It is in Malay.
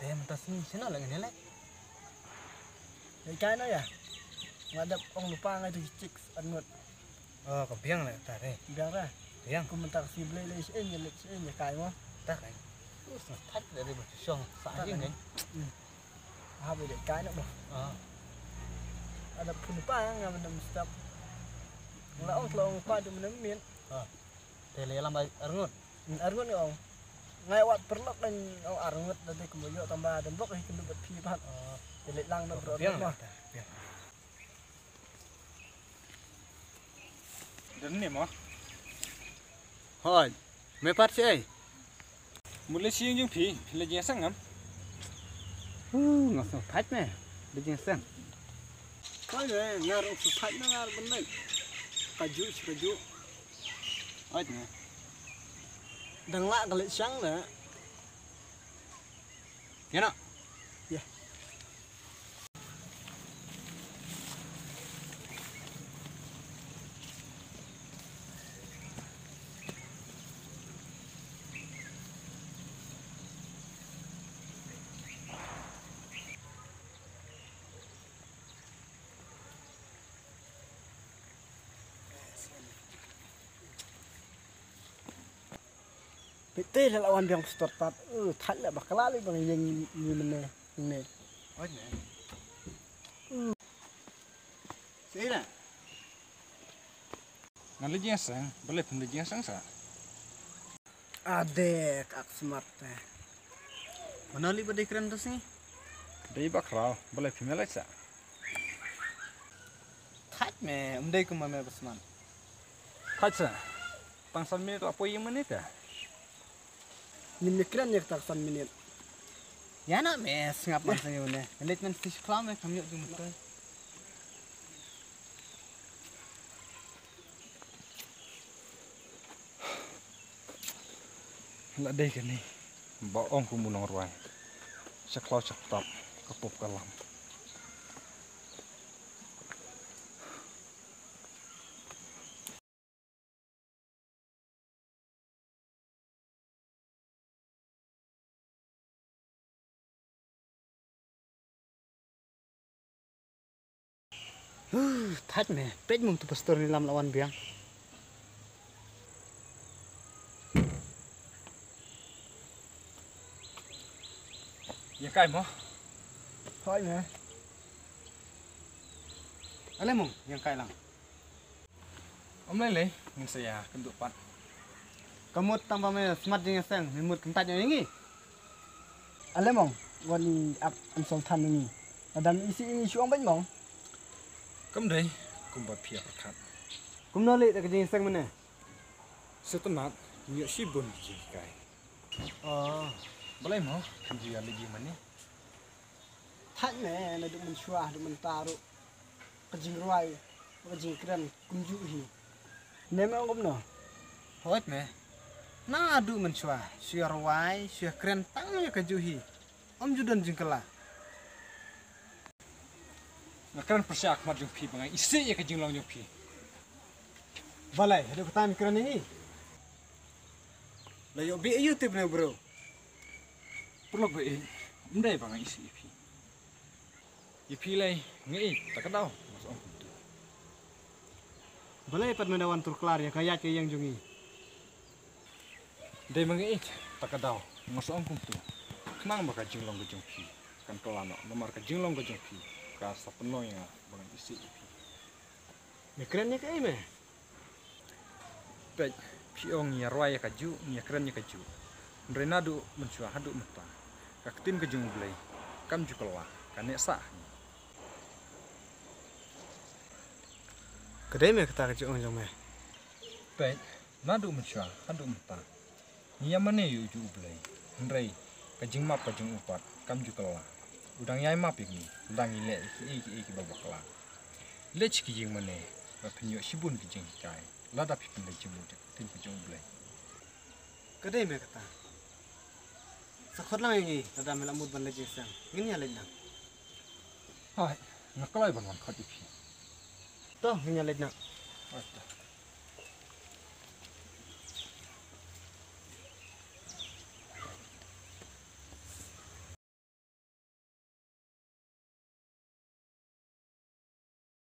Teh mentas ni sana lagi ni lek. Cái nó à ngadap ông lupa ngai tu cik anut Oh, kebiang lek tare. biar lah Biang. komentar si beli le si nya kai mo Tak kan. Thắt dari bersuang saja kan. ha be de kai no mo Ah. ada pun lupa ngai menam stop la ong lupa tu menam mien Teh le lam arngut. arngut ông ngai wat perlok dan ông arngut nanti kemudian tambah dan bok hikum bet pi pat le lang no bro Biang. mo Biang. Dan ni mah, Hoi. Me pat si ai. mula siang jeng pi, pila jeng sangam. Ngos thắt me. Bijing sang. kai ne ngar ok su thai na ngar ben kaju Ait ni. dang la kali sang na Ya nak. Pete là lawan biang start pat thai la bakala li bang yang ni mene ne Ait ni. Si na. Ngali jeng sang, boleh pun jeng sang sa. adek ak smart Mana li badai keren tas ni? Dari bakrau, boleh pimela sa. Thắt me, umdai ku mame basman. Kaca. Pangsan minit apa yang menit dah? ni mikran yak tak san minit Ya nak me sengap man sange une. Elit men fish klam me kami tu mutai. Lah deh kan ni. Baong ku munong ruai. Seklau cektap, kepup kalam. thắt me pet mung tu pastor ni lam lawan biang Yang kai mah, thôi me Ale mong yang kai lang. om lele, ngin saya kenduk pat. Kamu tambah me smart jing sang, mimut kentat yang ini. ale mong wani ak an sol than ni adam isi ini suang ban mong Kam deh, kumbat pihak kat. Kum no le tak jing sang mana? Setenat, nyok si bun jeng kai. Oh, Boleh mah, dia lagi mana? thắt me na du mun shwa du mun taru kajing ruai kajing kran kunju hi ne me ngom no hot me. Na adu menchua, syar wai, syar keren tang ya kajuhi. Om judan jingkala. Ngakran persyak mat jeng pi bangai isi ya ke jeng long jeng pi. Balai, ada petani keren ini. Layo bi YouTube ne bro. Perlu gue mendai bangai isi pi. Ipi lai ngai tak kedau masuk om tu. Balai pat mendawan turklar ya kaya ke yang jungi. Dai mangai tak kedau masuk om tu. Kenang baka jeng long jeng pi. Kan kelano nomor ke jeng long jeng pi. Ka sapeno ya bangai isi pi. Ya keren ya kai me. Pej pi ong ya roi ya kaju ya keren ya kaju. Renadu mencua hadu mata. Kaktin ke jeng belai. Kam jukelah kan nek sah. Kedai me kata ke jong me. Pej nadu mencua hadu mata. Nia mana yu ju belai. Hendrai kajing map kajing upat kam jukelah. Udang yai map ini, udang ile iki babakla. Lech ki jing mana, ba penyo sibun ki jing kai. Lada pi pen jing mu tin ki jing belai. Kedai me kata. Sakot lang ini, ada melamut ban lagi sang. Ngin ya lena. Hai, nakalai ban wan khati pi. Toh ngin ya lena. Ata.